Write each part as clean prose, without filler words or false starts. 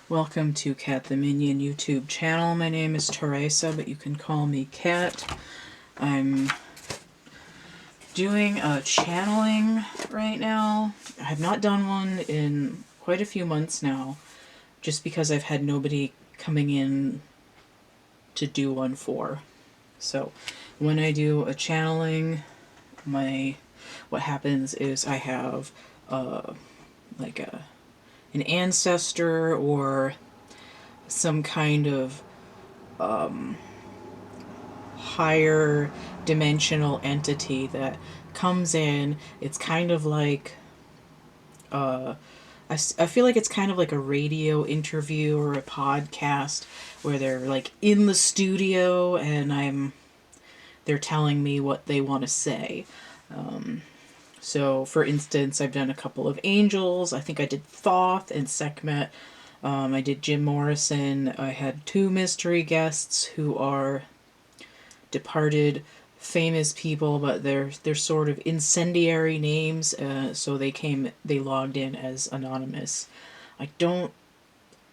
Welcome to Cat the Minion YouTube channel. My name is Teresa, but you can call me Cat. I'm doing a channeling right now. I have not done one in quite a few months now, just because I've had nobody coming in to do one for. So when I do a channeling, what happens is I have like an ancestor or some kind of higher dimensional entity that comes in. It's kind of like I feel like it's kind of like a radio interview or a podcast where they're like in the studio and they're telling me what they want to say. So, for instance, I've done a couple of angels. I think I did Thoth and Sekhmet. I did Jim Morrison. I had 2 mystery guests who are departed famous people, but they're sort of incendiary names. So they logged in as anonymous. I don't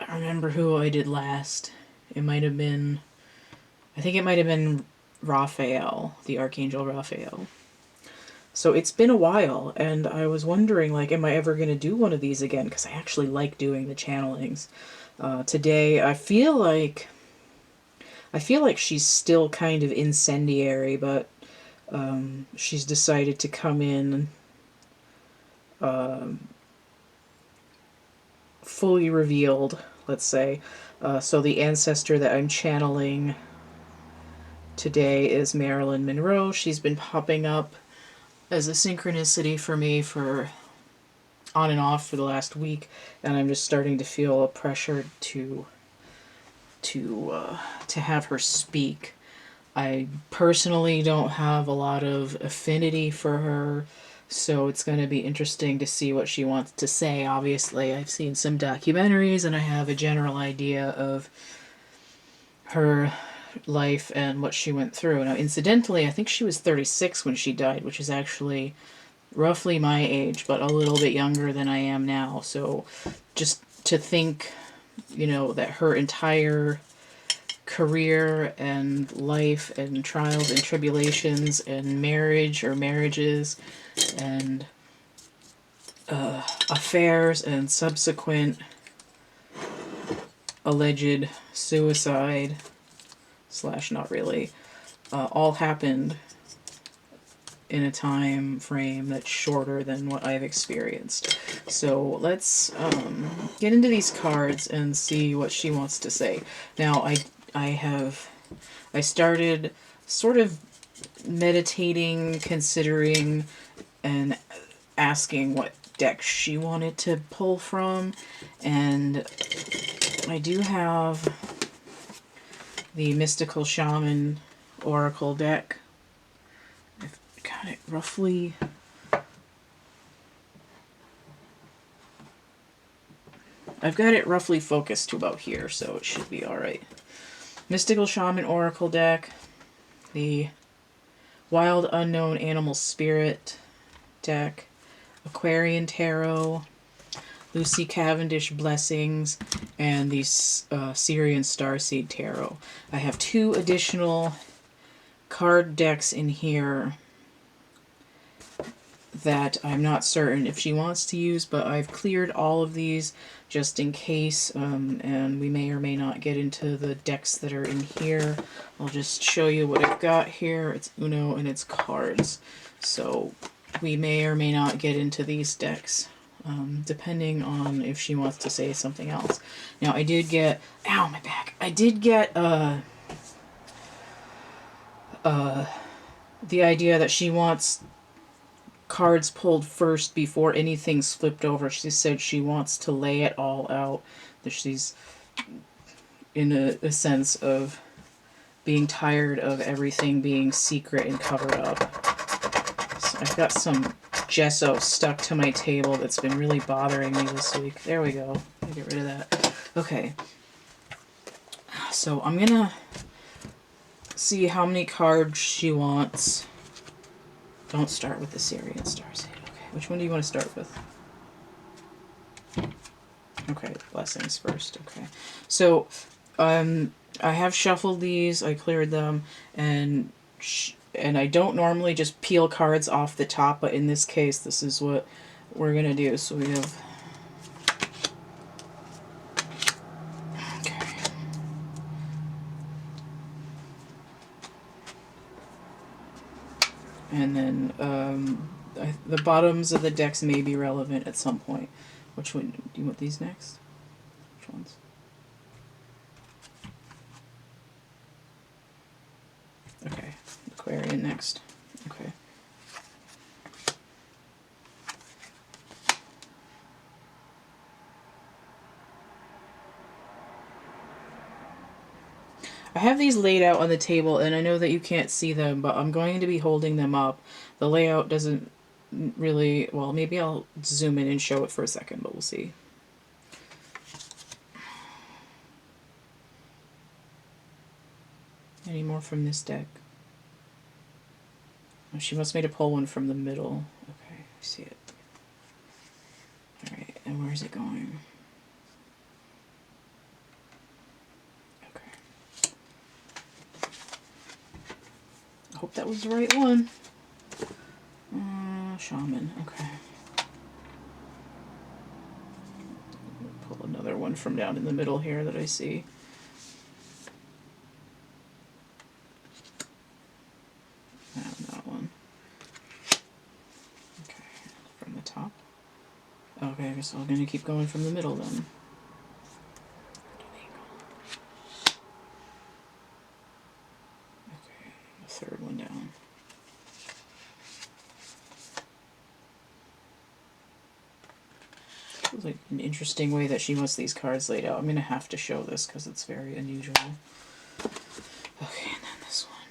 remember who I did last. I think it might have been Raphael, the Archangel Raphael. So it's been a while, and I was wondering, like, am I ever going to do one of these again? Because I actually like doing the channelings. Today, I feel like she's still kind of incendiary, but she's decided to come in fully revealed, let's say. So the ancestor that I'm channeling today is Marilyn Monroe. She's been popping up as a synchronicity for me for on and off for the last week, and I'm just starting to feel a pressure to have her speak. I personally don't have a lot of affinity for her, so it's going to be interesting to see what she wants to say. Obviously, I've seen some documentaries and I have a general idea of her life and what she went through. Now, incidentally, I think she was 36 when she died, which is actually roughly my age, but a little bit younger than I am now. So just to think, that her entire career and life and trials and tribulations and marriages and affairs and subsequent alleged suicide / not really, all happened in a time frame that's shorter than what I've experienced. So let's get into these cards and see what she wants to say. Now, I started sort of meditating, considering, and asking what deck she wanted to pull from, and I do have the Mystical Shaman Oracle deck. I've got it roughly... focused to about here, so it should be alright. Mystical Shaman Oracle deck, the Wild Unknown Animal Spirit deck, Aquarian Tarot, Lucy Cavendish Blessings, and the Syrian Starseed Tarot. I have 2 additional card decks in here that I'm not certain if she wants to use, but I've cleared all of these just in case, and we may or may not get into the decks that are in here. I'll just show you what I've got here. It's Uno and it's cards. So we may or may not get into these decks, depending on if she wants to say something else. Now, I did get... Ow, my back! I did get the idea that she wants cards pulled first before anything's flipped over. She said she wants to lay it all out. That she's in a sense of being tired of everything being secret and covered up. So I've got some gesso stuck to my table that's been really bothering me this week. There we go. Get rid of that. Okay. So I'm gonna see how many cards she wants. Don't start with the Syrian Starseed. Okay, which one do you want to start with? Okay, blessings first. Okay. So, I have shuffled these, I cleared them, and I don't normally just peel cards off the top, but in this case, this is what we're going to do. So we have... Okay. And then the bottoms of the decks may be relevant at some point. Which one? Do you want these next? Which ones? Okay. Aquarian next. Okay. I have these laid out on the table, and I know that you can't see them, but I'm going to be holding them up. The layout doesn't really... Well, maybe I'll zoom in and show it for a second, but we'll see. Any more from this deck? Oh, she wants me to pull one from the middle. Okay, I see it. Alright, and where is it going? Okay. I hope that was the right one. Shaman, okay. Pull another one from down in the middle here that I see. That one. Okay, from the top. Okay, I guess I'm going to keep going from the middle then. Okay, the third one down. Feels like an interesting way that she wants these cards laid out. I'm going to have to show this because it's very unusual. Okay, and then this one.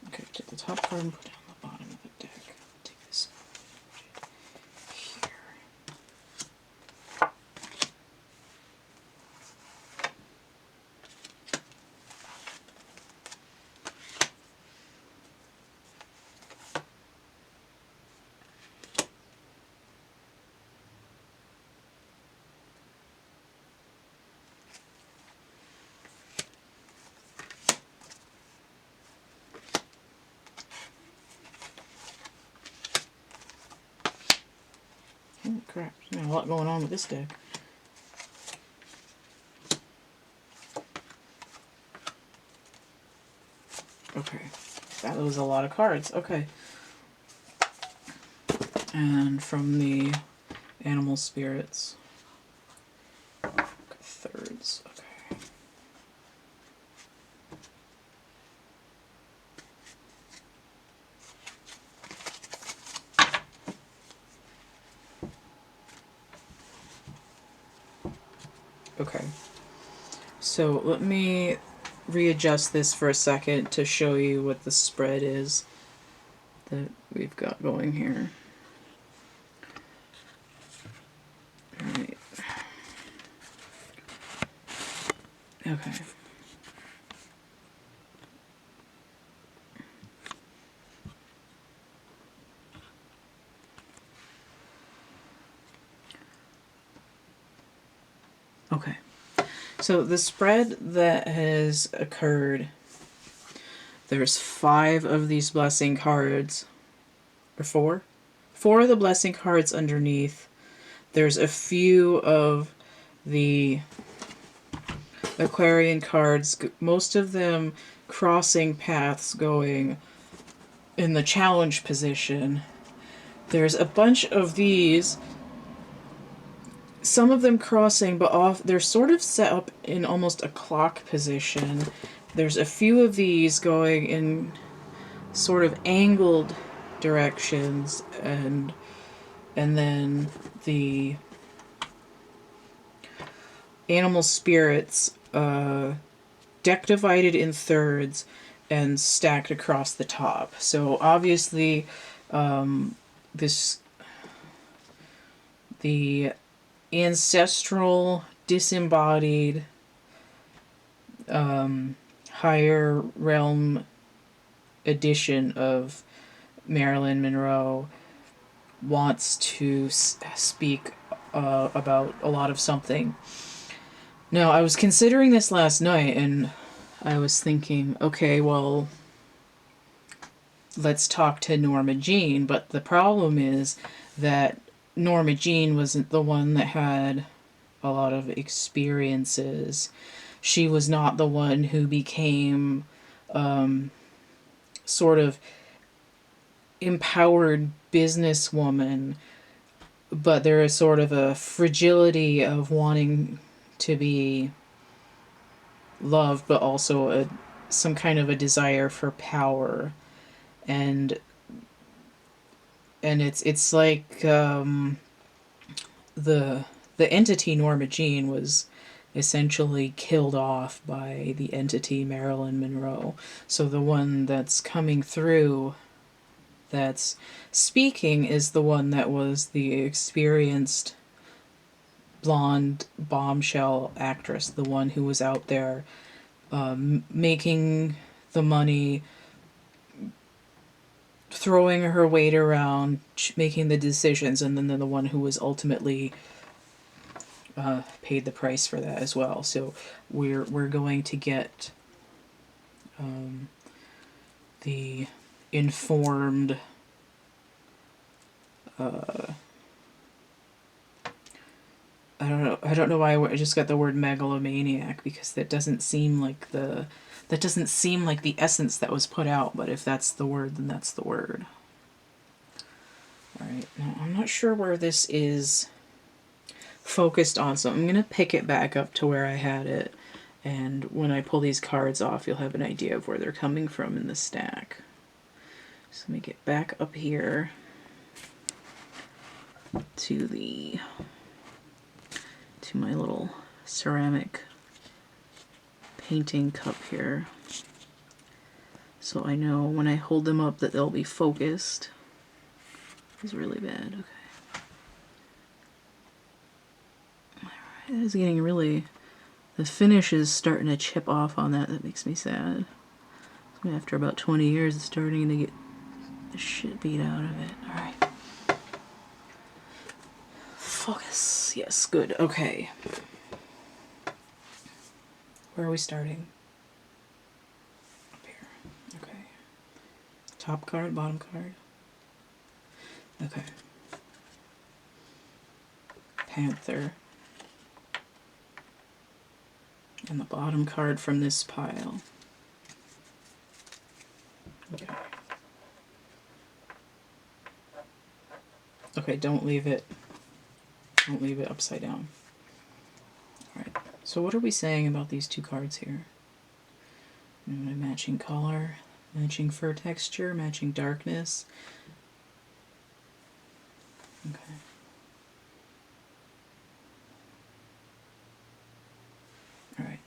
Okay, take the top card and put it on the bottom of the deck. Take this here. Oh, crap. There's a lot going on with this deck. Okay. That was a lot of cards. Okay. And from the animal spirits. Thirds. Okay. Okay. So let me readjust this for a second to show you what the spread is that we've got going here. Alright. Okay. Okay. So the spread that has occurred, there's 5 of these blessing cards, or 4? 4 of the blessing cards underneath. There's a few of the Aquarian cards, most of them crossing paths going in the challenge position. There's a bunch of these, some of them crossing, but they're sort of set up in almost a clock position. There's a few of these going in sort of angled directions, and then the animal spirits, deck divided in thirds and stacked across the top. So obviously, the ancestral, disembodied, higher realm edition of Marilyn Monroe wants to speak about a lot of something. Now, I was considering this last night, and I was thinking, okay, well, let's talk to Norma Jean, but the problem is that Norma Jean wasn't the one that had a lot of experiences. She was not the one who became sort of empowered businesswoman, but there is sort of a fragility of wanting to be loved, but also some kind of a desire for power, and it's like the entity Norma Jean was essentially killed off by the entity Marilyn Monroe. So the one that's coming through, that's speaking, is the one that was the experienced blonde bombshell actress, the one who was out there making the money, throwing her weight around, making the decisions, and then the one who was ultimately paid the price for that as well. So we're going to get the informed I don't know why I just got the word megalomaniac, because that doesn't seem like the essence that was put out, but if that's the word, then that's the word. Alright, now I'm not sure where this is focused on, so I'm going to pick it back up to where I had it, and when I pull these cards off, you'll have an idea of where they're coming from in the stack. So let me get back up here to my little ceramic painting cup here, so I know when I hold them up that they'll be focused. It's really bad. Okay. Alright, that is getting really... The finish is starting to chip off on that. That makes me sad. So after about 20 years, it's starting to get the shit beat out of it. Alright. Focus. Yes, good. Okay. Where are we starting? Up here. Okay. Top card, bottom card. Okay. Panther. And the bottom card from this pile. Okay. Okay, don't leave it upside down. Alright, so what are we saying about these two cards here? Matching color, matching fur texture, matching darkness. Okay. Alright.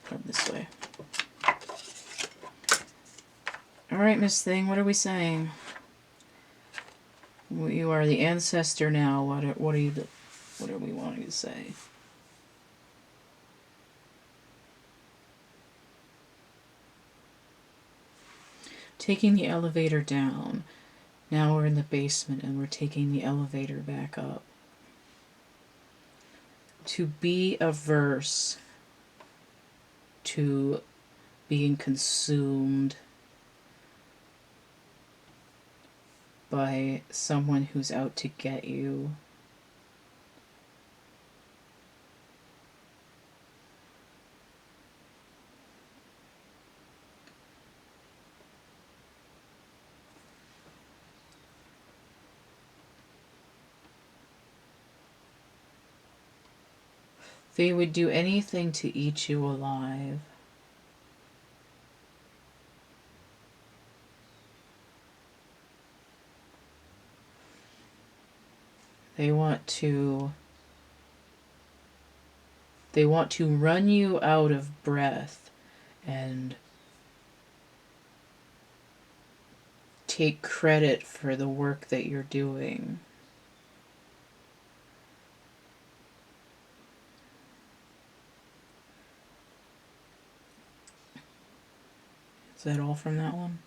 Put them this way. Alright, Miss Thing, what are we saying? You are the ancestor now. What are we wanting to say? Taking the elevator down. Now we're in the basement and we're taking the elevator back up. To be averse to being consumed by someone who's out to get you. They would do anything to eat you alive. They want to run you out of breath and take credit for the work that you're doing. Is that all from that one?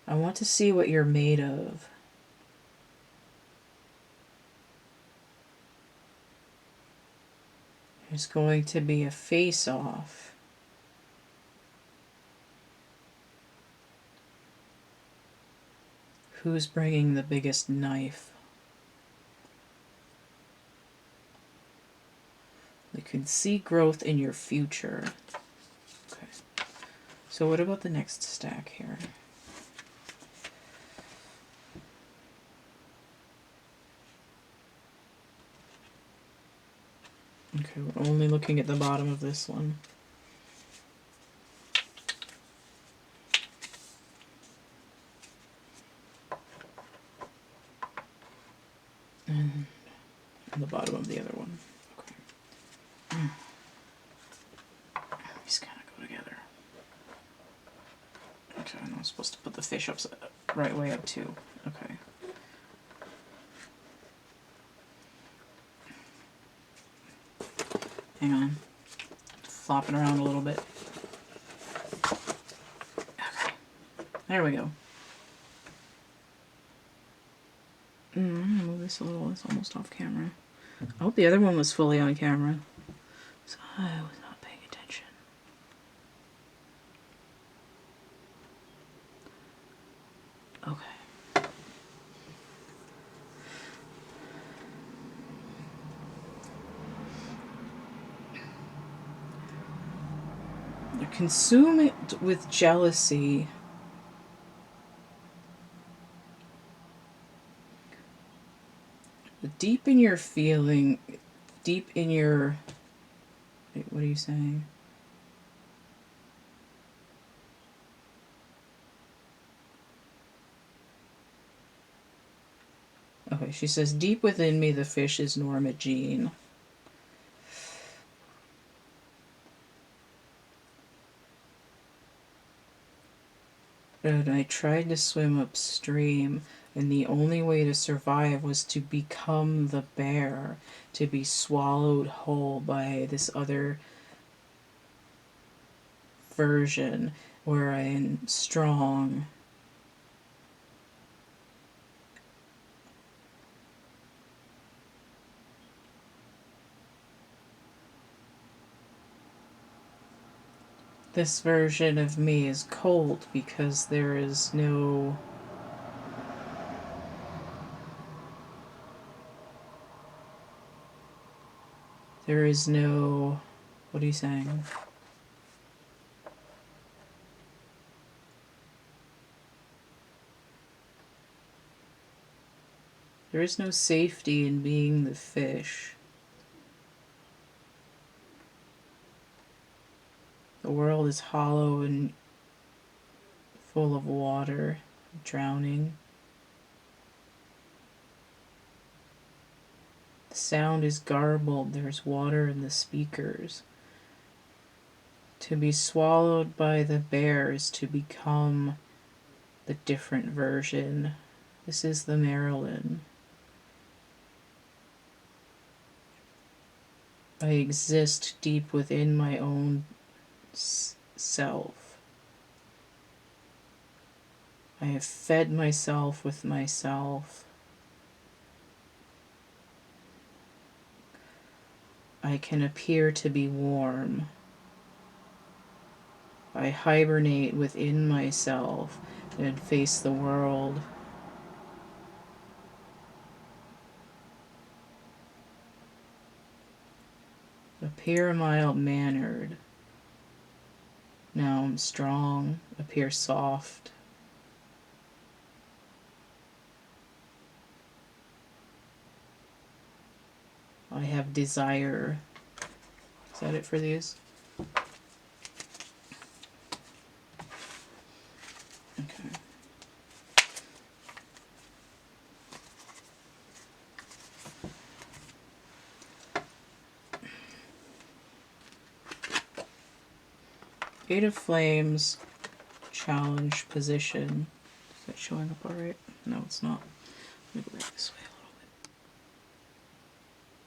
I want to see what you're made of. There's going to be a face-off. Who's bringing the biggest knife? You can see growth in your future. Okay. So what about the next stack here? Okay, we're only looking at the bottom of this one. And the bottom of the other one. Okay. These kind of go together. Okay, and I'm supposed to put the fish up right way up too. Okay. Hang on. Flopping around a little bit. Okay. There we go. I'm gonna move this a little. It's almost off camera. I hope the other one was fully on camera. So I was not paying attention. Okay. You're consumed with jealousy. Deep in your feeling, deep in your... Wait, what are you saying? Okay, she says, deep within me the fish is Norma Jean. And I tried to swim upstream, and the only way to survive was to become the bear, to be swallowed whole by this other version where I am strong. This version of me is cold because there is no... There is no... What are you saying? There is no safety in being the fish. The world is hollow and full of water, drowning. The sound is garbled, there's water in the speakers. To be swallowed by the bear is to become the different version. This is the Marilyn. I exist deep within my own self. I have fed myself with myself. I can appear to be warm. I hibernate within myself and face the world. Appear mild-mannered. Now I'm strong. Appear soft. I have desire. Is that it for these? Okay. Eight of Flames, challenge position. Is that showing up alright? No, it's not. Let me go back this way a little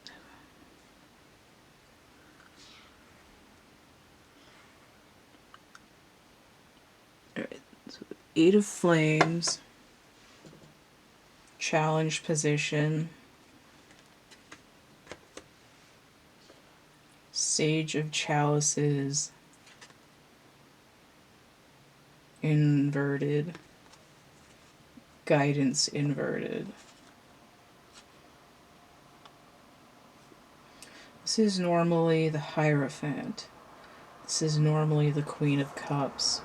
bit. Eight of Flames, challenge position, Sage of Chalices, inverted, Guidance inverted. This is normally the Hierophant. This is normally the Queen of Cups.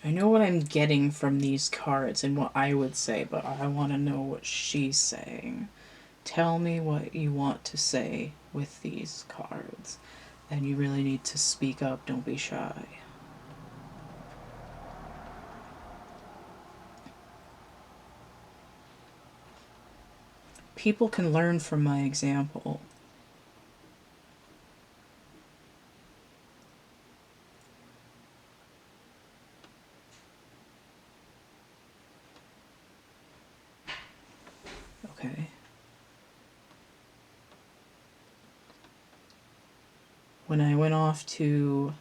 I know what I'm getting from these cards and what I would say, but I want to know what she's saying. Tell me what you want to say with these cards. And you really need to speak up, don't be shy. People can learn from my example. Okay. When I went off to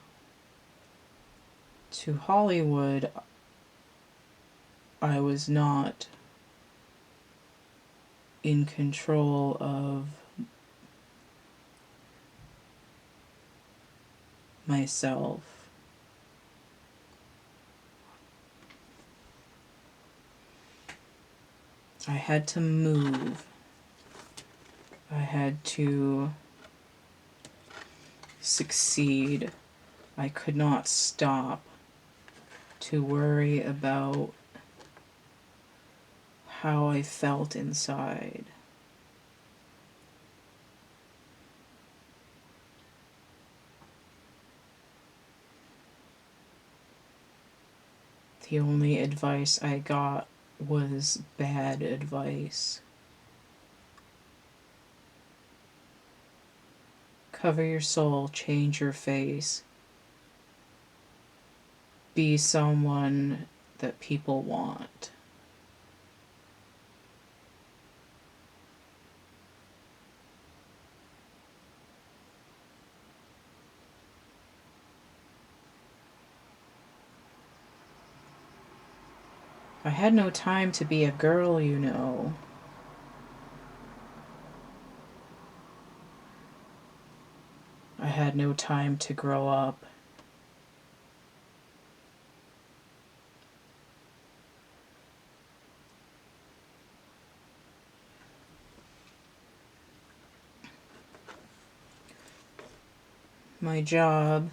Hollywood, I was not in control of myself. I had to move. I had to succeed. I could not stop to worry about how I felt inside. The only advice I got was bad advice. Cover your soul, change your face. Be someone that people want. I had no time to be a girl, you know. I had no time to grow up. My job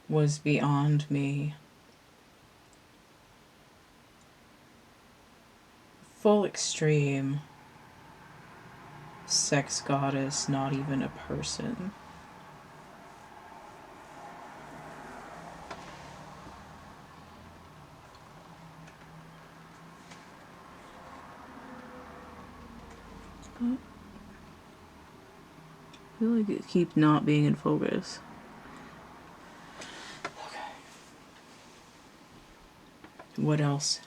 was beyond me. Full extreme. Sex goddess, not even a person. I feel like it keeps not being in focus. Okay. What else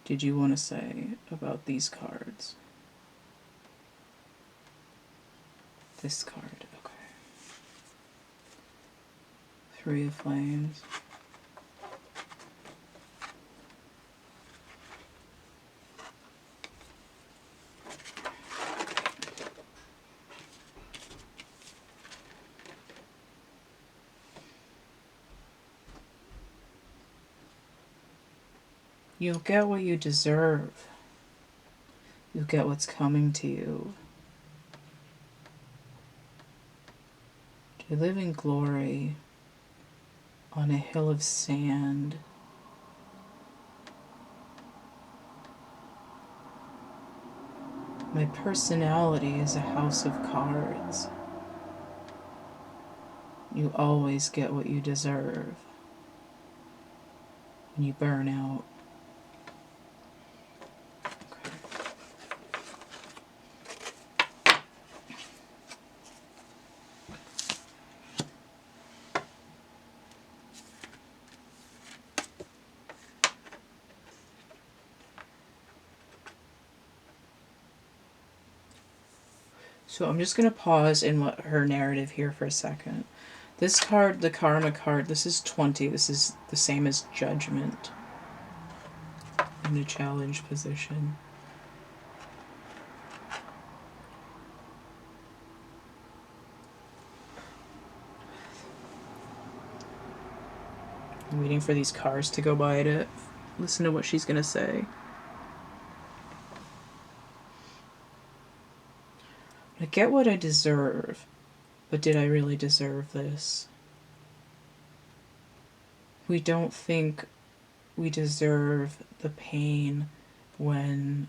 did you want to say about these cards? This card, okay. Three of Flames. You'll get what you deserve. You'll get what's coming to you. To live in glory on a hill of sand. My personality is a house of cards. You always get what you deserve when you burn out. So I'm just going to pause in her narrative here for a second. This card, the Karma card, this is 20. This is the same as Judgment in a challenge position. I'm waiting for these cards to go by to listen to what she's going to say. I get what I deserve, but did I really deserve this? We don't think we deserve the pain when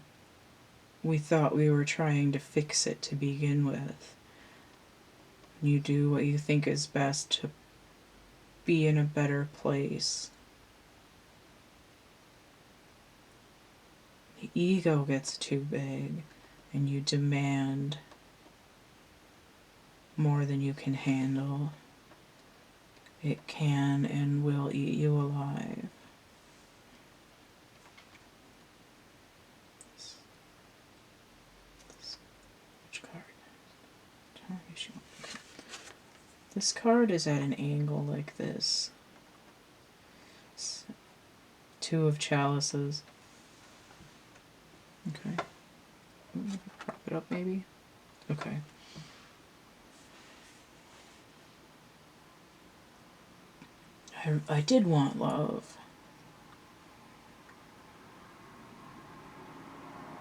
we thought we were trying to fix it to begin with. You do what you think is best to be in a better place. The ego gets too big and you demand more than you can handle. It can and will eat you alive. Which card? This card is at an angle like this. Two of chalices. Okay. Prop it up maybe? Okay. I did want love.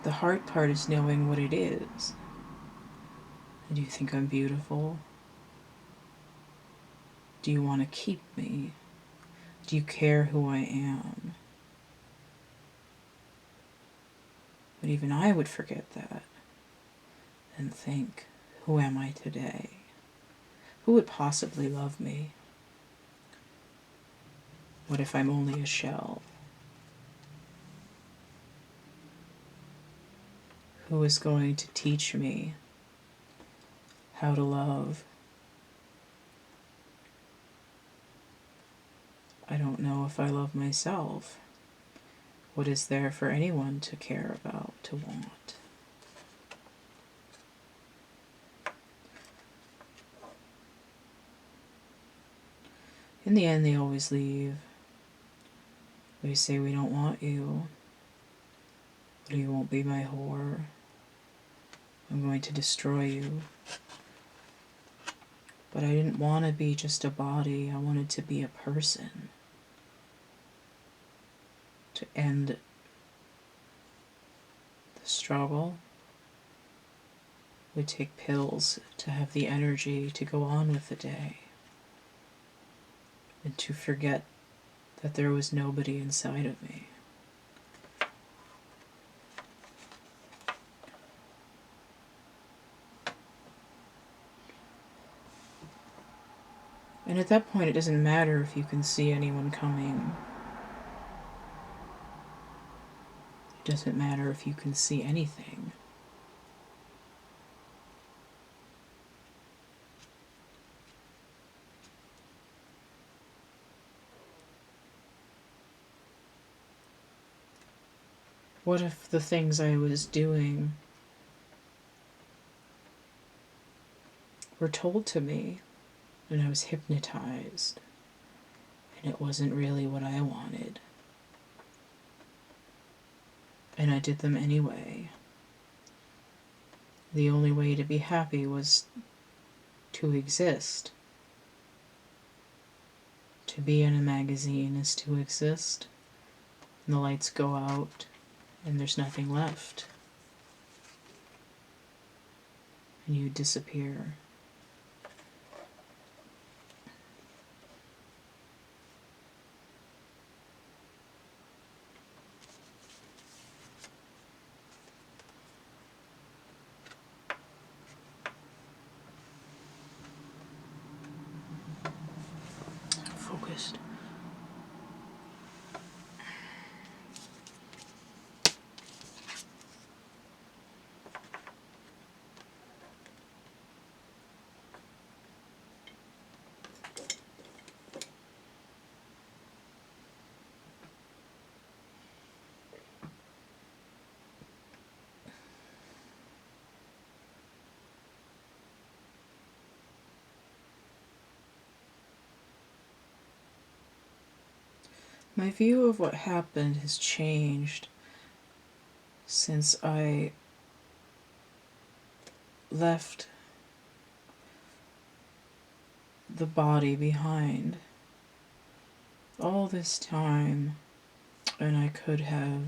The hard part is knowing what it is. Do you think I'm beautiful? Do you want to keep me? Do you care who I am? But even I would forget that and think, who am I today? Who would possibly love me? What if I'm only a shell? Who is going to teach me how to love? I don't know if I love myself. What is there for anyone to care about, to want? In the end, they always leave. They say, we don't want you, but you won't be my whore. I'm going to destroy you. But I didn't want to be just a body. I wanted to be a person. To end the struggle, we take pills to have the energy to go on with the day and to forget that there was nobody inside of me. And at that point, it doesn't matter if you can see anyone coming. It doesn't matter if you can see anything. What if the things I was doing were told to me and I was hypnotized and it wasn't really what I wanted? And I did them anyway. The only way to be happy was to exist. To be in a magazine is to exist. And the lights go out and there's nothing left. And you disappear. Focused. My view of what happened has changed since I left the body behind. All this time, and I could have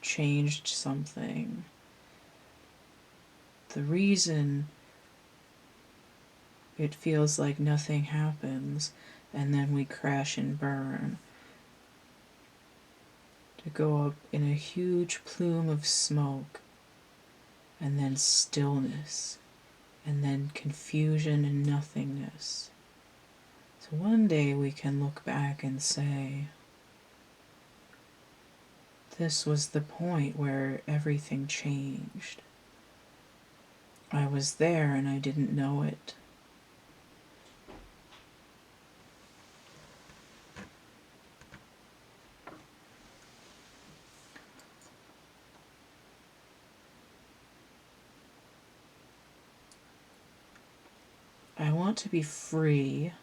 changed something. The reason it feels like nothing happens and then we crash and burn, to go up in a huge plume of smoke, and then stillness, and then confusion and nothingness. So one day we can look back and say, this was the point where everything changed. I was there and I didn't know it. I want to be free,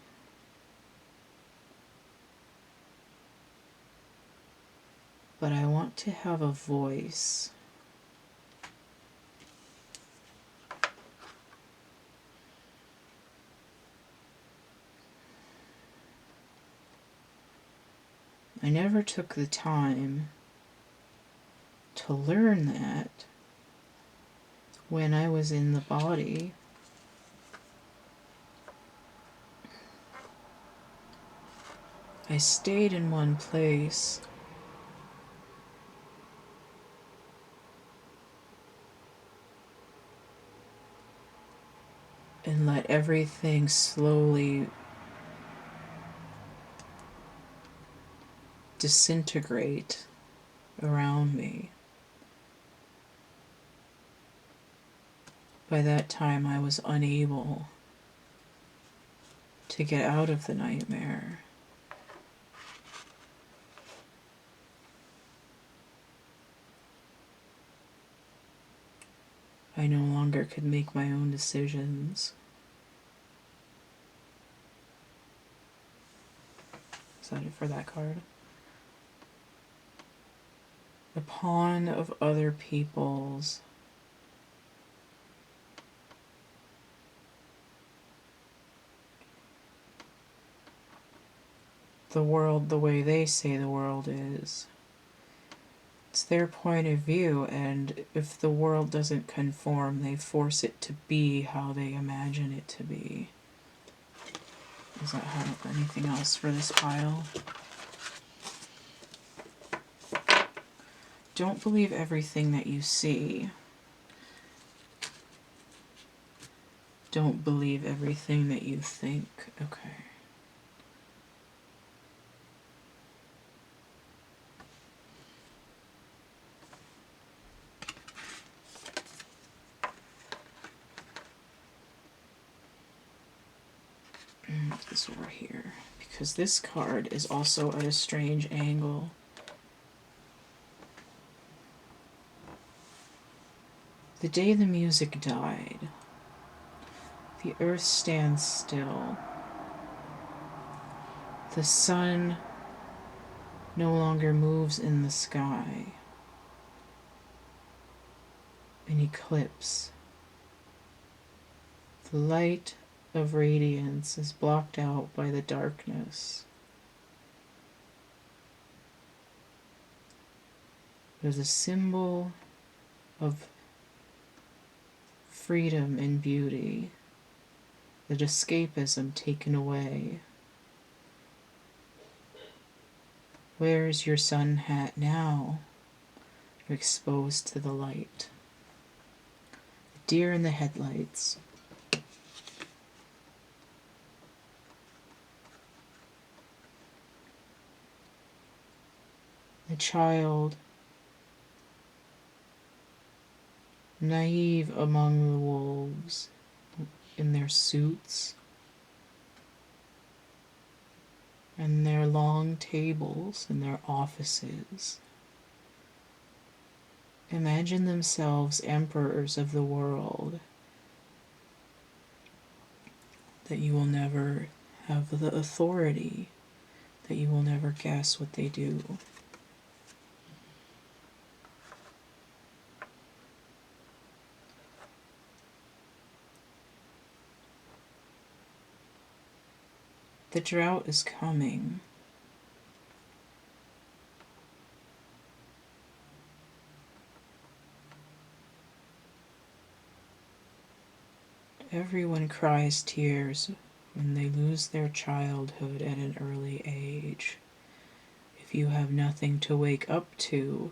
but I want to have a voice. I never took the time to learn that when I was in the body. I stayed in one place and let everything slowly disintegrate around me. By that time, I was unable to get out of the nightmare. I no longer could make my own decisions. Is that it for that card? The pawn of other people's. The world the way they say the world is. It's their point of view, and if the world doesn't conform, they force it to be how they imagine it to be. Does that have anything else for this pile? Don't believe everything that you see. Don't believe everything that you think. Okay. This over here, because this card is also at a strange angle. The day the music died, the earth stands still. The sun no longer moves in the sky. An eclipse. The light of radiance is blocked out by the darkness. It is a symbol of freedom and beauty, that escapism taken away. Where's your sun hat now? You're exposed to the light. The deer in the headlights. The child, naive among the wolves in their suits and their long tables in their offices. Imagine themselves emperors of the world, that you will never have the authority that you will never guess what they do. The drought is coming. Everyone cries tears when they lose their childhood at an early age. If you have nothing to wake up to,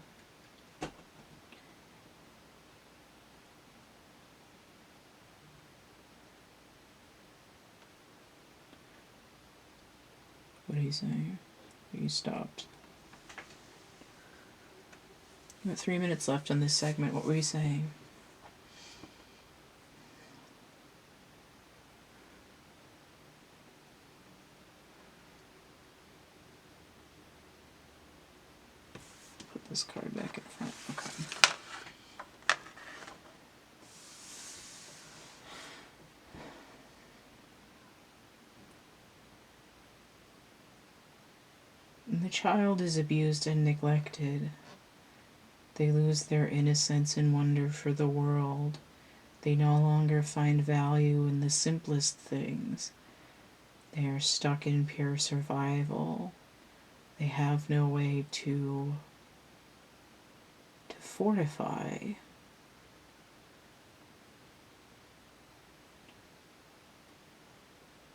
what are you saying? You stopped. You got 3 minutes left on this segment. What were you saying? Put this card back in front. Okay. The child is abused and neglected. They lose their innocence and wonder for the world. They no longer find value in the simplest things. They are stuck in pure survival. They have no way to fortify.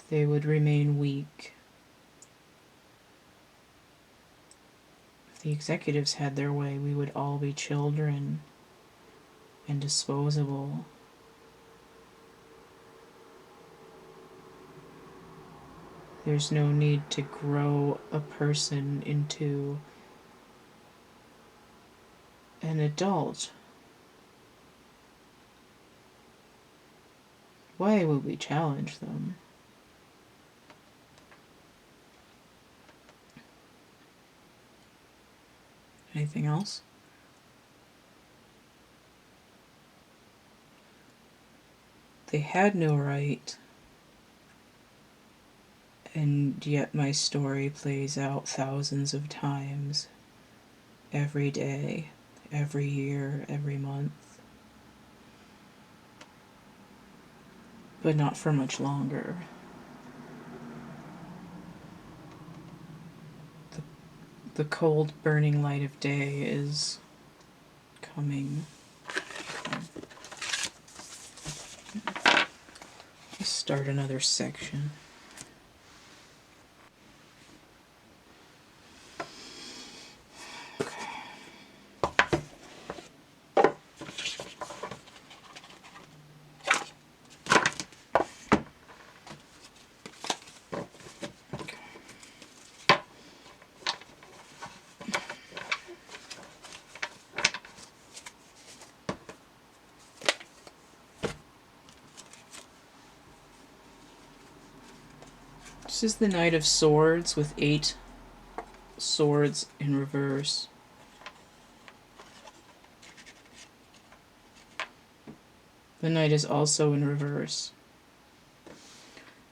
They would remain weak. If the executives had their way, we would all be children and disposable. There's no need to grow a person into an adult. Why would we challenge them? Anything else? They had no right, and yet my story plays out thousands of times, every day, every year, every month. But not for much longer. The cold, burning light of day is coming. Let's start another section. This is the Knight of Swords with 8 swords in reverse. The Knight is also in reverse.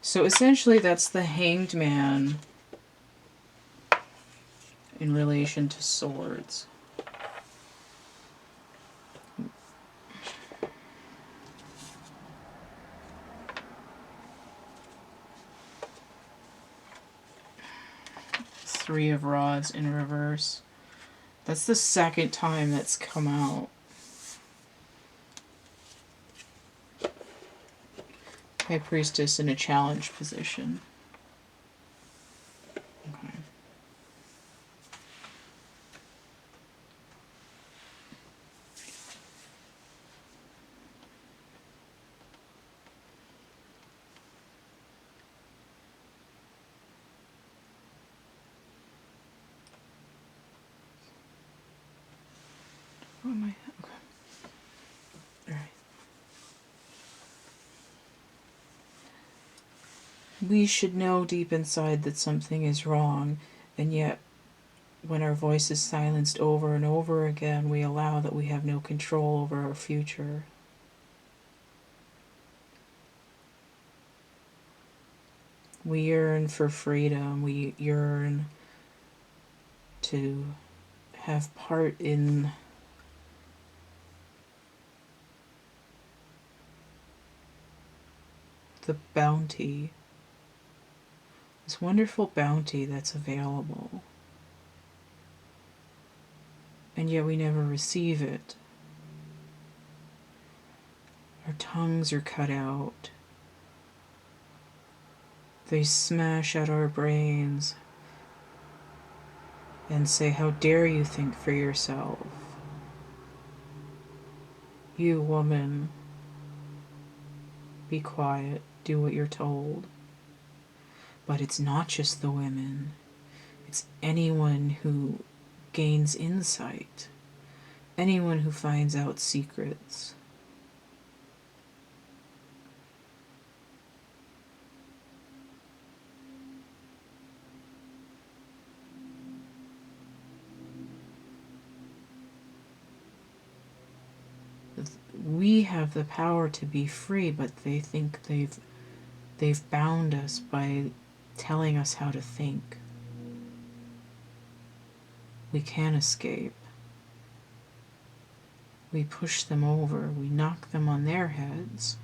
So essentially that's the Hanged Man in relation to swords. Three of Rods in reverse. That's the second time that's come out. High Priestess in a challenge position. Okay. What am I? Okay. All right. We should know deep inside that something is wrong, and yet when our voice is silenced over and over again, we allow that we have no control over our future. We yearn for freedom. We yearn to have part in the bounty, this wonderful bounty that's available, and yet we never receive it. Our tongues are cut out. They smash at our brains and say, "How dare you think for yourself? You woman, be quiet, do what you're told." But it's not just the women. It's anyone who gains insight, anyone who finds out secrets. We have the power to be free, but they think they've bound us by telling us how to think. We can't escape. We push them over. We knock them on their heads.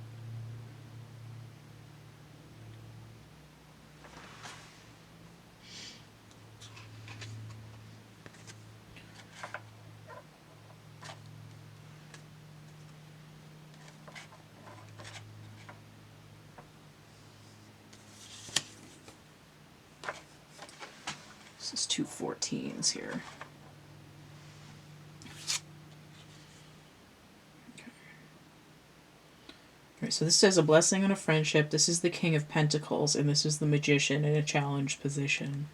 This is 2 14s here. Alright, so this says a blessing on a friendship. This is the King of Pentacles, and this is the Magician in a challenged position.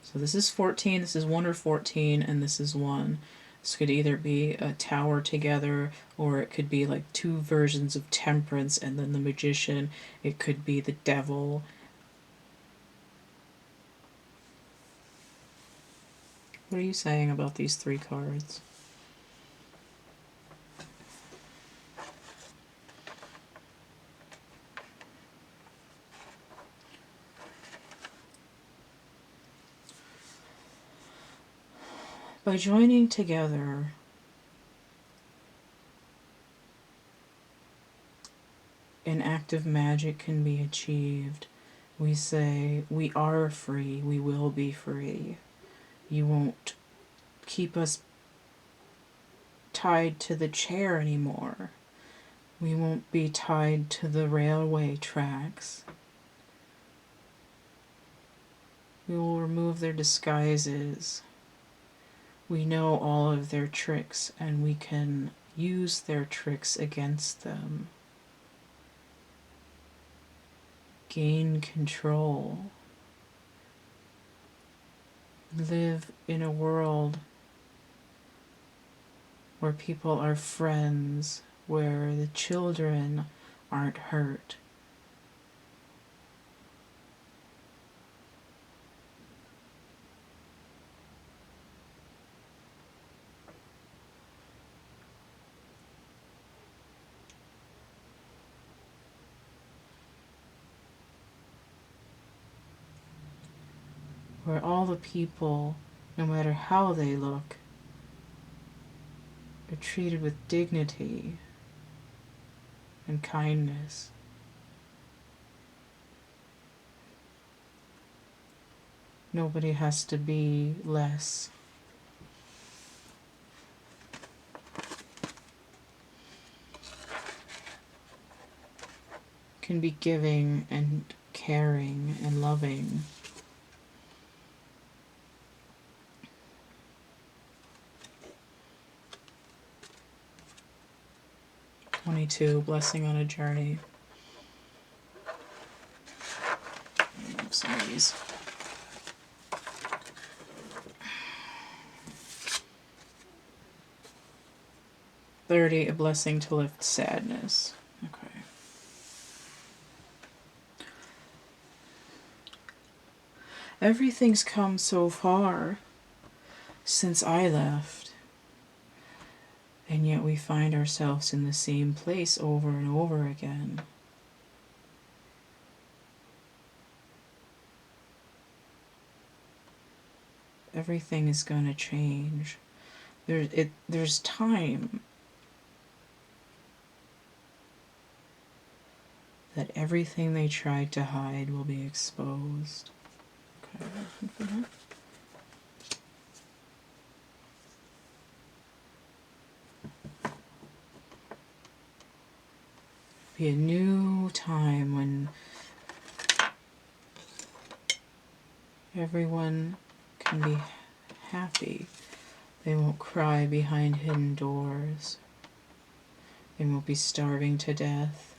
So this is 14, this is 1 or 14, and this is 1. This could either be a tower together, or it could be like two versions of Temperance and then the Magician. It could be the Devil. What are you saying about these 3 cards? By joining together, an act of magic can be achieved. We say, we are free, we will be free. You won't keep us tied to the chair anymore. We won't be tied to the railway tracks. We will remove their disguises. We know all of their tricks, and we can use their tricks against them. Gain control. Live in a world where people are friends, where the children aren't hurt. Where all the people, no matter how they look, are treated with dignity and kindness. Nobody has to be less. Can be giving and caring and loving. Blessing on a journey. Remove some of these. $30, a blessing to lift sadness. Okay. Everything's come so far since I left. And yet we find ourselves in the same place over and over again. everything is going to change. There's time that everything they tried to hide will be exposed. Okay. Be a new time when everyone can be happy. They won't cry behind hidden doors. They won't be starving to death.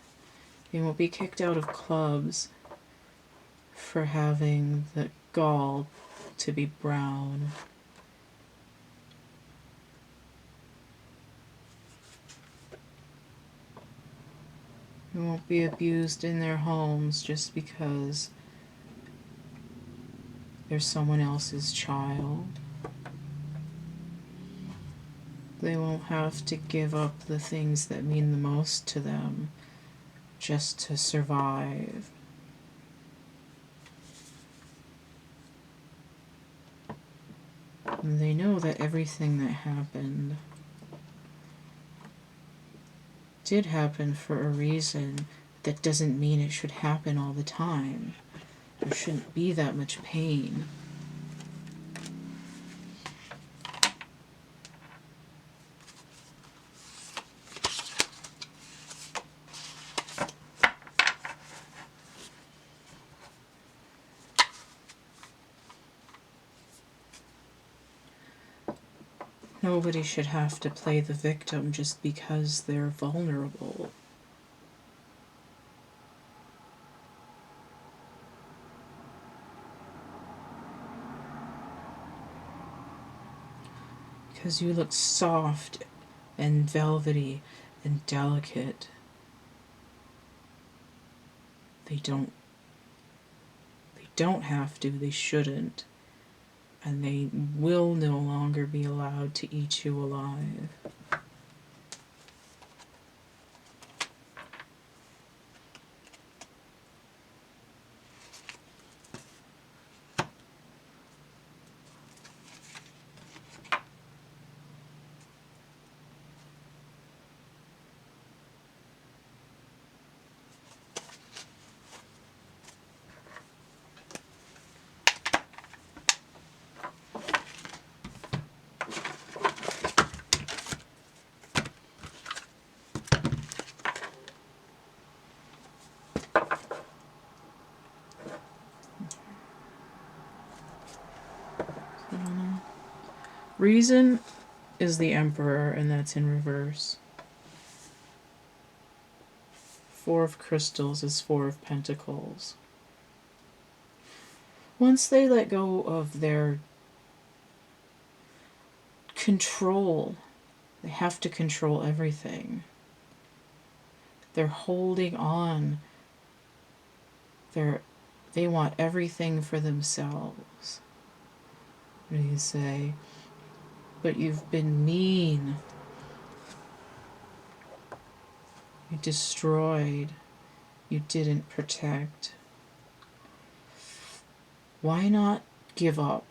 They won't be kicked out of clubs for having the gall to be brown. They won't be abused in their homes just because they're someone else's child. They won't have to give up the things that mean the most to them just to survive. And they know that everything that happened did happen for a reason. That doesn't mean it should happen all the time. There shouldn't be that much pain. Nobody should have to play the victim just because they're vulnerable. Because you look soft and velvety and delicate. They don't have to, they shouldn't. And they will no longer be allowed to eat you alive. Reason is the Emperor, and that's in reverse. Four of Crystals is Four of Pentacles. Once they let go of their control, they have to control everything. They're holding on. They want everything for themselves. What do you say? But you've been mean. You destroyed. You didn't protect. Why not give up?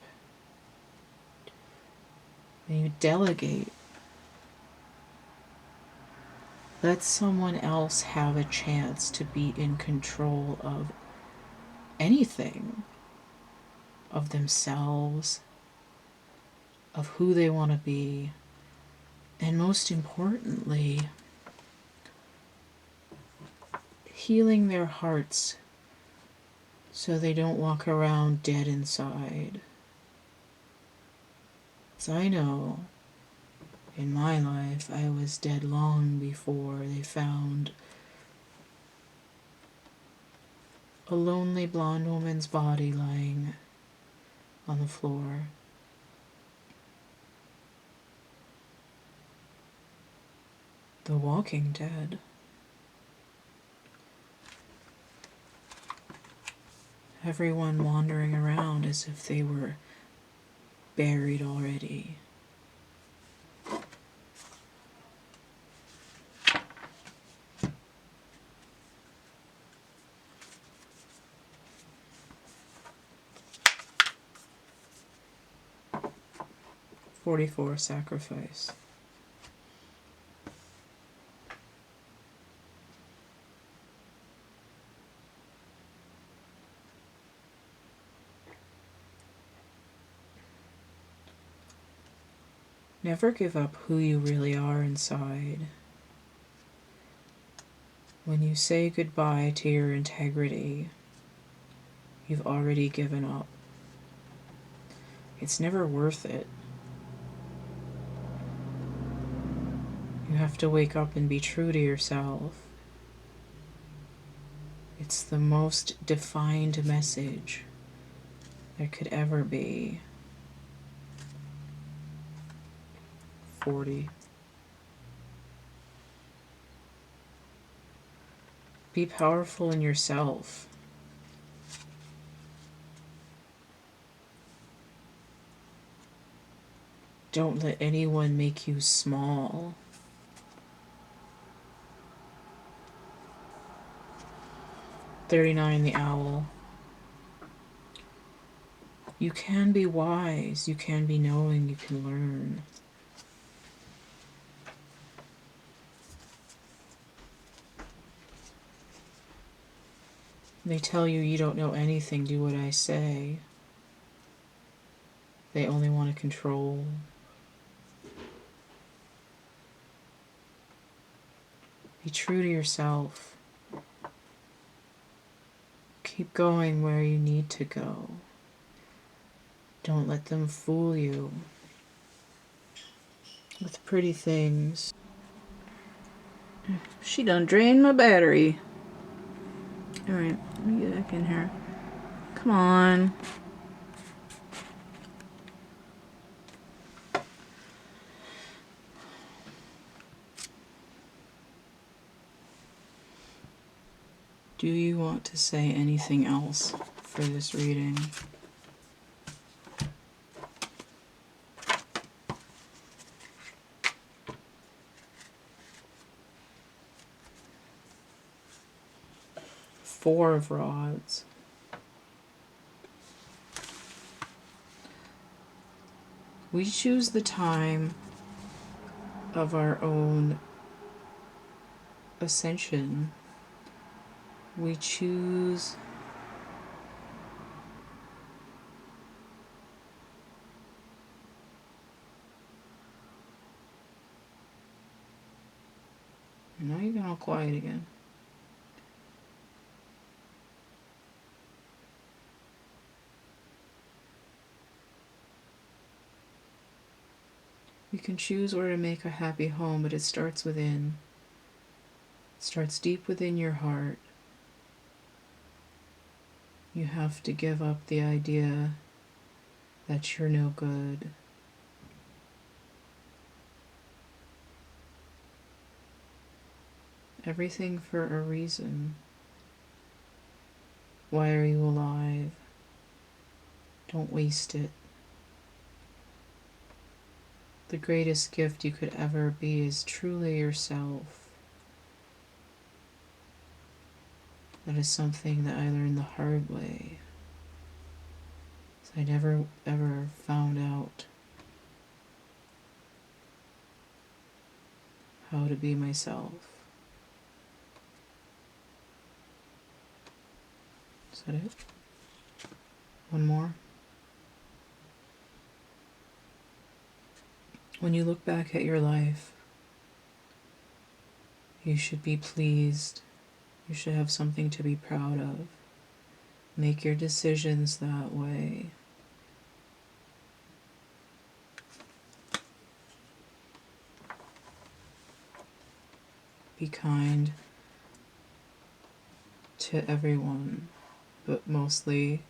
And you delegate. Let someone else have a chance to be in control of anything. Of themselves. Of who they want to be. And most importantly, healing their hearts so they don't walk around dead inside. As I know, in my life, I was dead long before they found a lonely blonde woman's body lying on the floor. The Walking Dead. Everyone wandering around as if they were buried already. 44, sacrifice. Never give up who you really are inside. When you say goodbye to your integrity, you've already given up. It's never worth it. You have to wake up and be true to yourself. It's the most defined message there could ever be. 40. Be powerful in yourself. Don't let anyone make you small. 39, the owl. You can be wise, you can be knowing, you can learn. They tell you you don't know anything, do what I say. They only want to control. Be true to yourself. Keep going where you need to go. Don't let them fool you with pretty things. She done drained my battery. Alright, let me get back in here. Come on. Do you want to say anything else for this reading? Four of rods. We choose the time of our own ascension. We choose now you're getting all quiet again. You can choose where to make a happy home, but it starts within. It starts deep within your heart. You have to give up the idea that you're no good. Everything for a reason. Why are you alive? Don't waste it. The greatest gift you could ever be is truly yourself. That is something that I learned the hard way. So I never ever found out how to be myself. Is that it? One more. When you look back at your life, you should be pleased. You should have something to be proud of. Make your decisions that way. Be kind to everyone, but mostly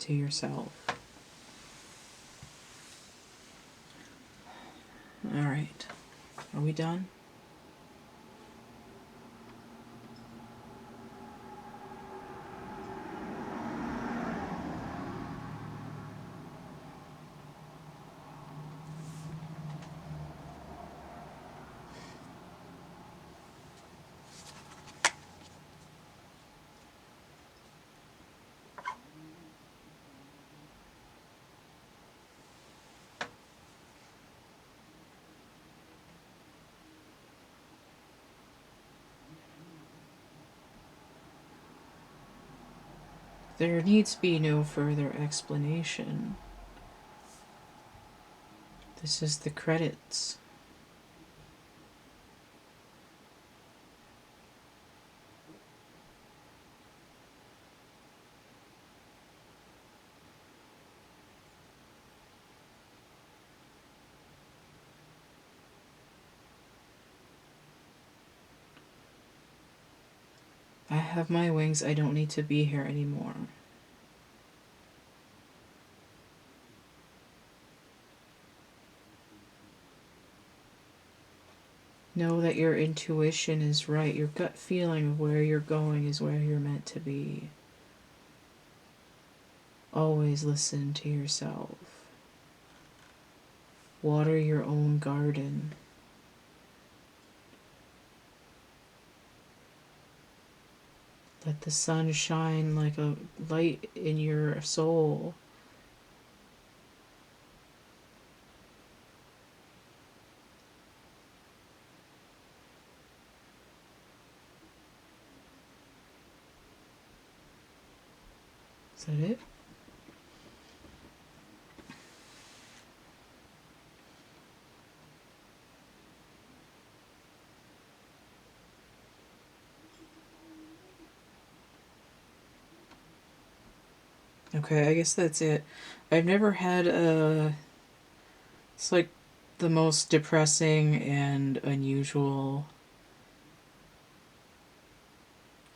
to yourself. All right. Are we done? There needs be no further explanation. This is the credits. I have my wings. I don't need to be here anymore. Know that your intuition is right. Your gut feeling of where you're going is where you're meant to be. Always listen to yourself. Water your own garden. Let the sun shine like a light in your soul. Is that it? Okay, I guess that's it. I've never had a... It's like the most depressing and unusual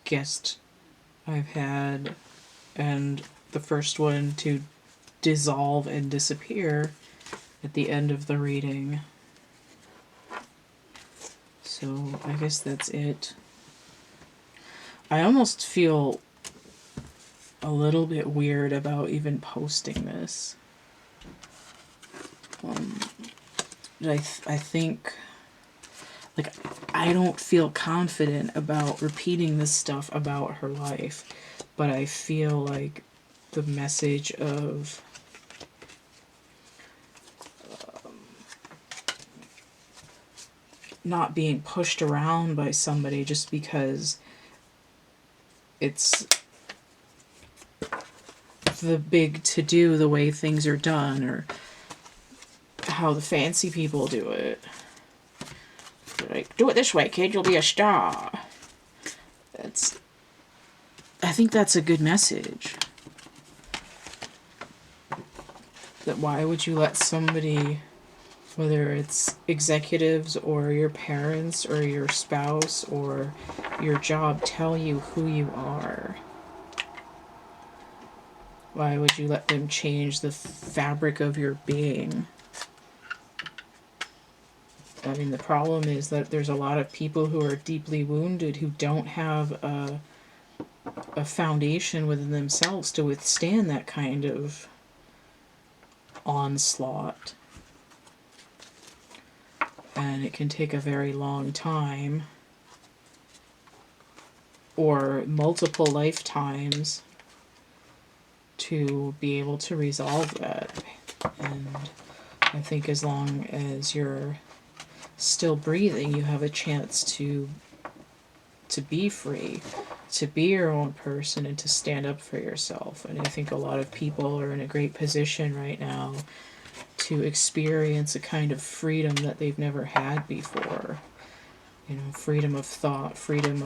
guest I've had, and the first one to dissolve and disappear at the end of the reading. So I guess that's it. I almost feel a little bit weird about even posting this. I think, like, I don't feel confident about repeating this stuff about her life, but I feel like the message of not being pushed around by somebody just because it's the big to-do, the way things are done, or how the fancy people do it. Like, do it this way, kid, you'll be a star. I think that's a good message. That why would you let somebody, whether it's executives or your parents or your spouse or your job, tell you who you are? Why would you let them change the fabric of your being? I mean, the problem is that there's a lot of people who are deeply wounded who don't have a foundation within themselves to withstand that kind of onslaught. And it can take a very long time, or multiple lifetimes, to be able to resolve that. And I think as long as you're still breathing, you have a chance to be free, to be your own person, and to stand up for yourself. And I think a lot of people are in a great position right now to experience a kind of freedom that they've never had before. You know, freedom of thought, freedom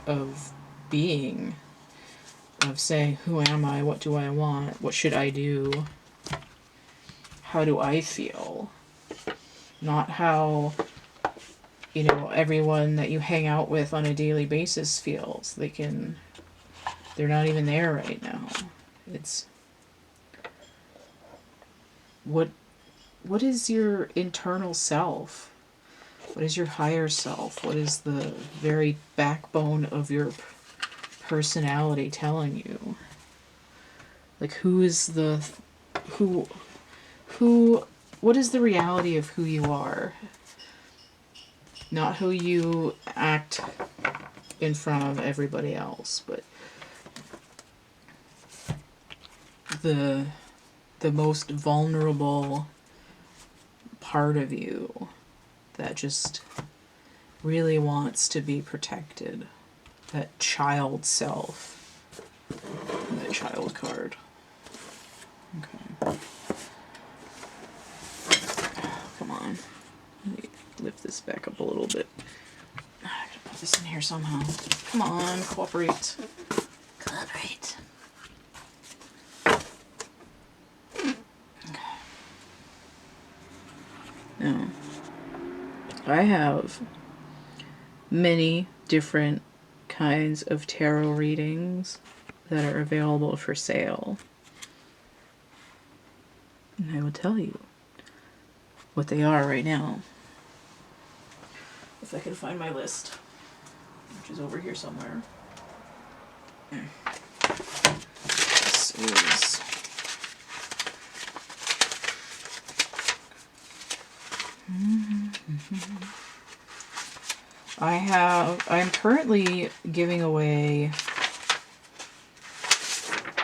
of being, of saying, who am I, what do I want, what should I do, how do I feel? Not how, you know, everyone that you hang out with on a daily basis feels. They're not even there right now. It's, what is your internal self? What is your higher self? What is the very backbone of your personality telling you? Like, who is the, who, what is the reality of who you are? Not who you act in front of everybody else, but the most vulnerable part of you that just really wants to be protected. that child self. That child card. Okay. Come on. Let me lift this back up a little bit. I gotta put this in here somehow. Come on, cooperate. Cooperate. Okay. Now, I have many different kinds of tarot readings that are available for sale. And I will tell you what they are right now. If I can find my list, which is over here somewhere. This is I'm currently giving away,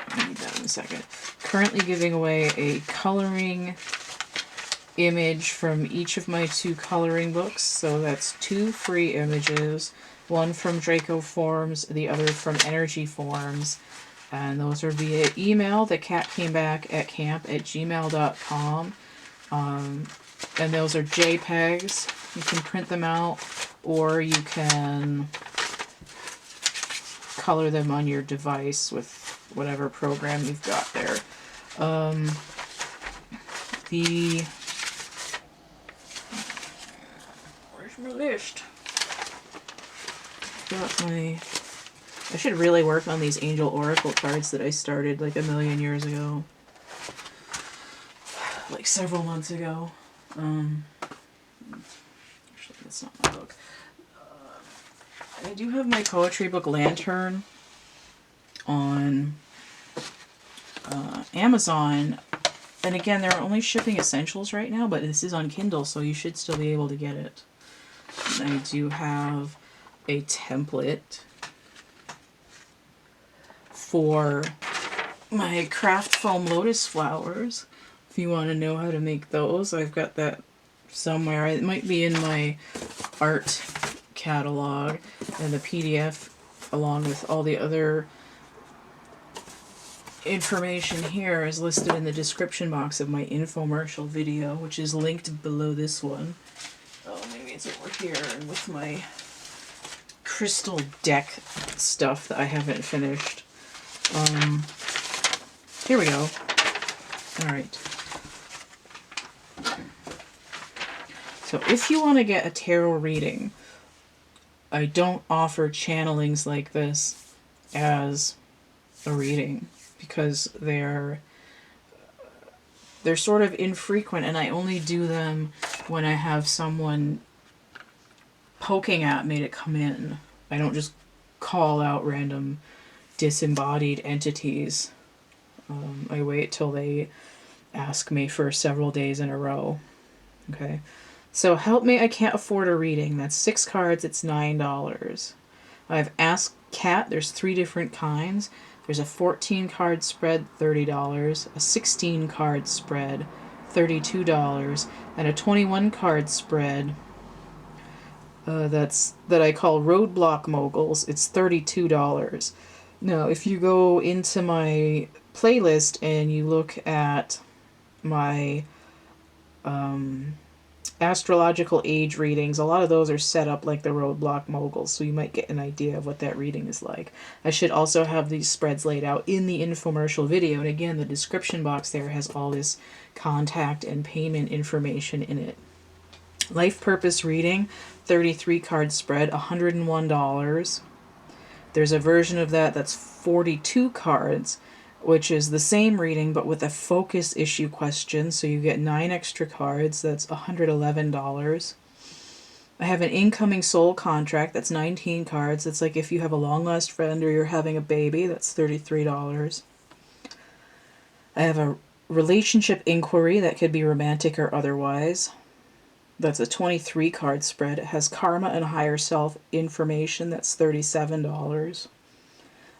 I need that in a second, currently giving away a coloring image from each of my 2 coloring books. So that's 2 free images, one from Draco Forms, the other from Energy Forms. And those are via email, thecatcameback@camp@gmail.com. And those are JPEGs. You can print them out, or you can color them on your device with whatever program you've got there. Where's my list? I should really work on these Angel Oracle cards that I started like a million years ago. Like several months ago. Actually, that's not my book. I do have my poetry book Lantern on Amazon. And again, they're only shipping essentials right now, but this is on Kindle, so you should still be able to get it. And I do have a template for my craft foam lotus flowers. If you want to know how to make those, I've got that somewhere. It might be in my art catalog, and the PDF along with all the other information here is listed in the description box of my infomercial video, which is linked below this one. Oh, maybe it's over here, and with my crystal deck stuff that I haven't finished. Here we go. Alright. So if you want to get a tarot reading, I don't offer channelings like this as a reading because they're sort of infrequent, and I only do them when I have someone poking at me to come in. I don't just call out random disembodied entities. I wait till they ask me for several days in a row. Okay. So help me, I can't afford a reading. That's 6 cards, it's $9. I have Ask Cat, there's 3 different kinds. There's a 14 card spread, $30, a 16 card spread, $32, and a 21 card spread that I call Roadblock Moguls. It's $32. Now, if you go into my playlist and you look at my astrological age readings, a lot of those are set up like the Roadblock Moguls, so you might get an idea of what that reading is like. I should also have these spreads laid out in the infomercial video, and again, the description box there has all this contact and payment information in it. Life Purpose reading, 33 card spread, $101. There's a version of that that's 42 cards, which is the same reading but with a focus issue question, so you get 9 extra cards. That's $111. I have an incoming soul contract. That's 19 cards. That's like if you have a long lost friend or you're having a baby. That's $33. I have a relationship inquiry that could be romantic or otherwise. That's a 23 card spread. It has karma and higher self information. That's $37.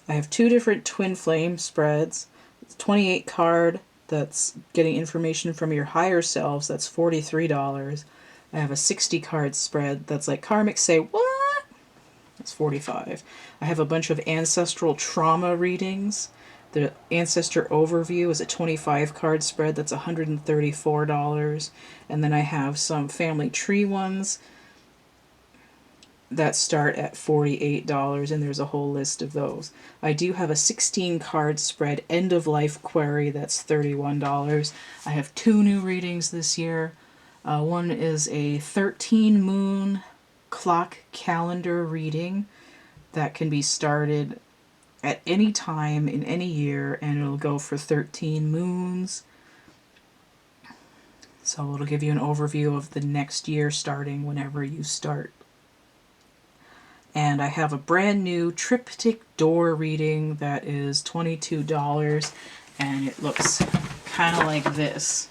I have 2 different twin flame spreads. It's 28 card, that's getting information from your higher selves. That's $43. I have a 60 card spread that's like karmic say what? That's $45. I have a bunch of ancestral trauma readings. The Ancestor Overview is a 25 card spread. That's $134. And then I have some family tree ones that start at $48, and there's a whole list of those. I do have a 16 card spread end of life query that's $31. I have 2 new readings this year. One is a 13 moon clock calendar reading that can be started at any time in any year, and it'll go for 13 moons. So it'll give you an overview of the next year starting whenever you start. And I have a brand new triptych door reading that is $22, and it looks kind of like this.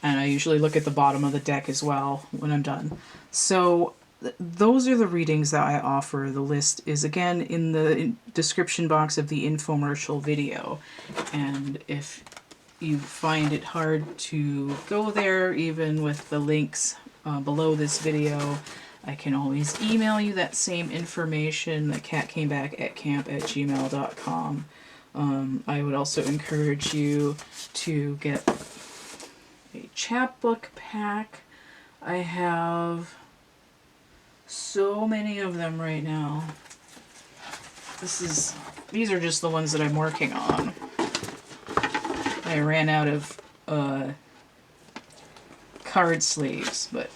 And I usually look at the bottom of the deck as well when I'm done. So those are the readings that I offer. The list is again in the description box of the infomercial video. And if you find it hard to go there, even with the links below this video, I can always email you that same information, the catcameback@camp@gmail.com. I would also encourage you to get a chapbook pack. I have so many of them right now. These are just the ones that I'm working on. I ran out of card sleeves, but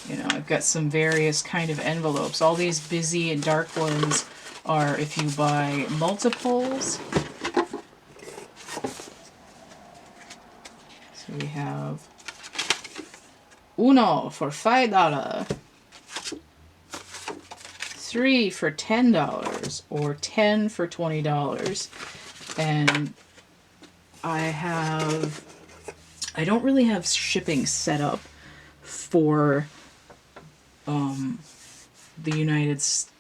you know, I've got some various kind of envelopes. All these busy and dark ones are if you buy multiples. So we have uno for $5, 3 for $10, or 10 for $20. And I don't really have shipping set up for the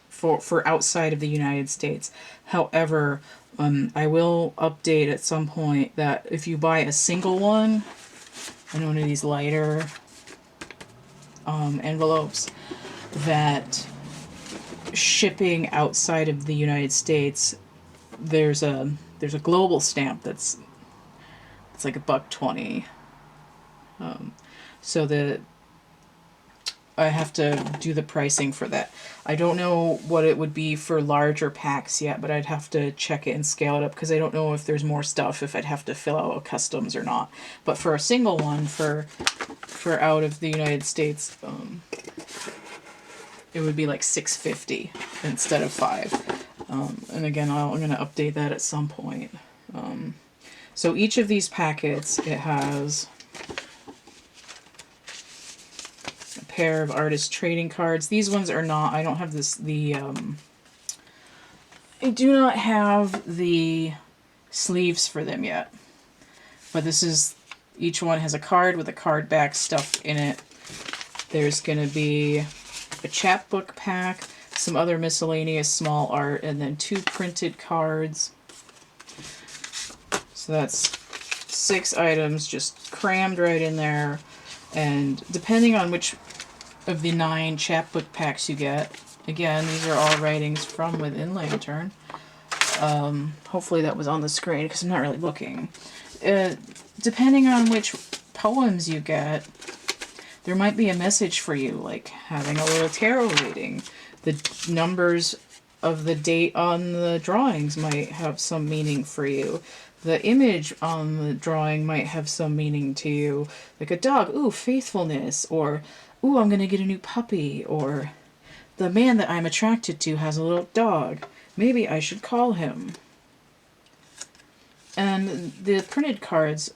for outside of the United States. However, I will update at some point that if you buy a single one in one of these lighter envelopes, that shipping outside of the United States, there's a global stamp it's like $1.20. So I have to do the pricing for that. I don't know what it would be for larger packs yet, but I'd have to check it and scale it up, because I don't know if there's more stuff, if I'd have to fill out a customs or not. But for a single one, for out of the United States, it would be like $6.50 instead of $5. And again, I'm going to update that at some point. So each of these packets, it has a pair of artist trading cards. These ones are not, I don't have I do not have the sleeves for them yet. But each one has a card with a card back stuffed in it. There's going to be a chapbook pack, some other miscellaneous small art, and then 2 printed cards. So that's 6 items just crammed right in there. And depending on which of the 9 chapbook packs you get, again, these are all writings from within Lantern. Hopefully that was on the screen, because I'm not really looking. Depending on which poems you get, there might be a message for you, like having a little tarot reading. The numbers of the date on the drawings might have some meaning for you. The image on the drawing might have some meaning to you. Like a dog, ooh, faithfulness, or ooh, I'm going to get a new puppy, or the man that I'm attracted to has a little dog. Maybe I should call him. And the printed cards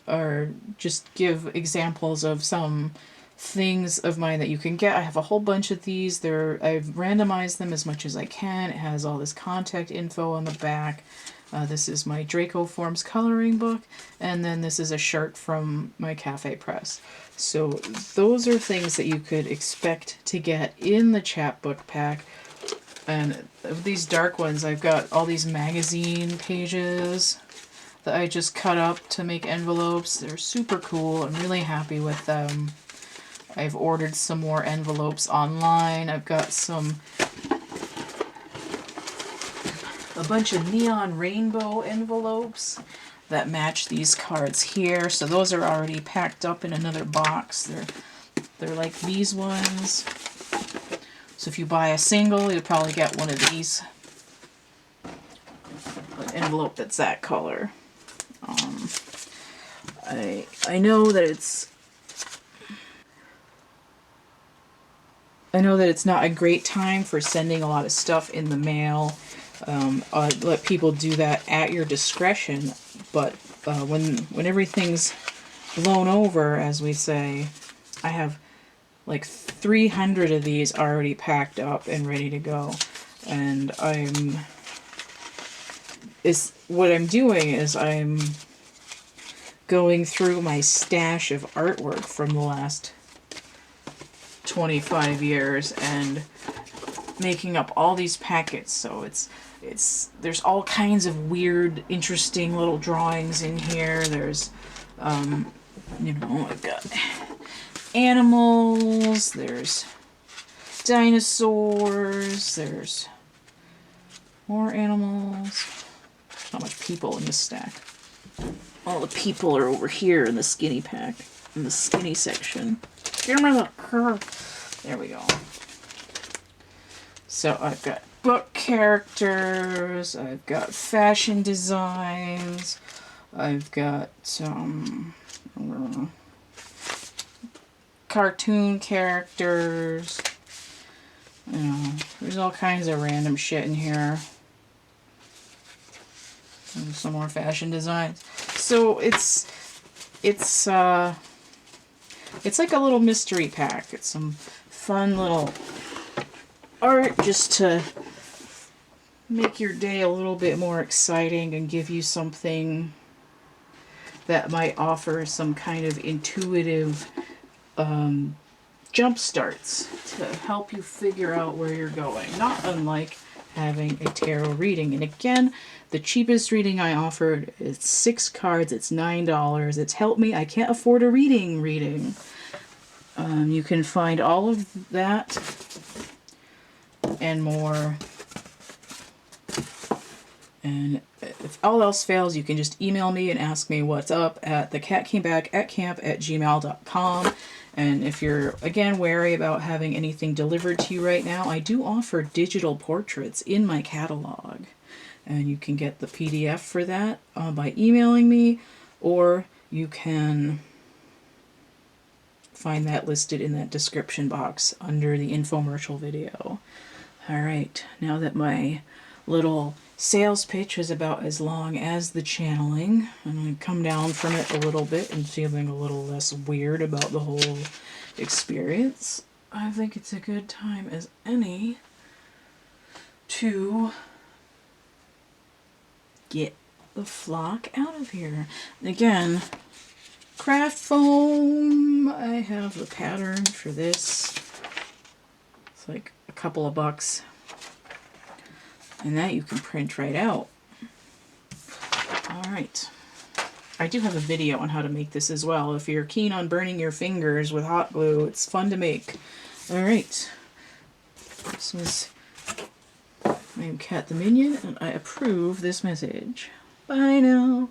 just give examples of some things of mine that you can get. I have a whole bunch of these. I've randomized them as much as I can. It has all this contact info on the back. This is my Draco Forms coloring book, and then this is a shirt from my Cafe Press. So those are things that you could expect to get in the chapbook pack. And of these dark ones, I've got all these magazine pages that I just cut up to make envelopes. They're super cool. I'm really happy with them. I've ordered some more envelopes online. I've got a bunch of neon rainbow envelopes that match these cards here. So those are already packed up in another box. They're like these ones. So if you buy a single, you'll probably get one of these. An envelope that's that color. I know that it's not a great time for sending a lot of stuff in the mail. Let people do that at your discretion, but when everything's blown over, as we say, I have like 300 of these already packed up and ready to go, and what I'm doing is I'm going through my stash of artwork from the last 25 years and making up all these packets. So there's all kinds of weird, interesting little drawings in here. There's I've got animals, there's dinosaurs, there's more animals. Not much people in this stack. All the people are over here in the skinny pack, in the skinny section. Give me the curve. There we go. So I've got book characters, I've got fashion designs, I've got cartoon characters. There's all kinds of random shit in here. And some more fashion designs. So it's like a little mystery pack. It's some fun little art just to make your day a little bit more exciting and give you something that might offer some kind of intuitive jump starts to help you figure out where you're going. Not unlike having a tarot reading. And again, the cheapest reading I offered is 6 cards. It's $9. It's helped me. I can't afford a reading. You can find all of that and more. And if all else fails, you can just email me and ask me what's up at thecatcameback@camp@gmail.com. And if you're, again, wary about having anything delivered to you right now, I do offer digital portraits in my catalog. And you can get the PDF for that by emailing me, or you can find that listed in that description box under the infomercial video. Alright, now that my little sales pitch is about as long as the channeling, I'm going to come down from it a little bit and feeling a little less weird about the whole experience. I think it's a good time as any to get the flock out of here. And again, craft foam. I have the pattern for this. It's like a couple of bucks. And that you can print right out. Alright. I do have a video on how to make this as well. If you're keen on burning your fingers with hot glue, it's fun to make. Alright. This is I am Cat the Minion, and I approve this message. Bye now.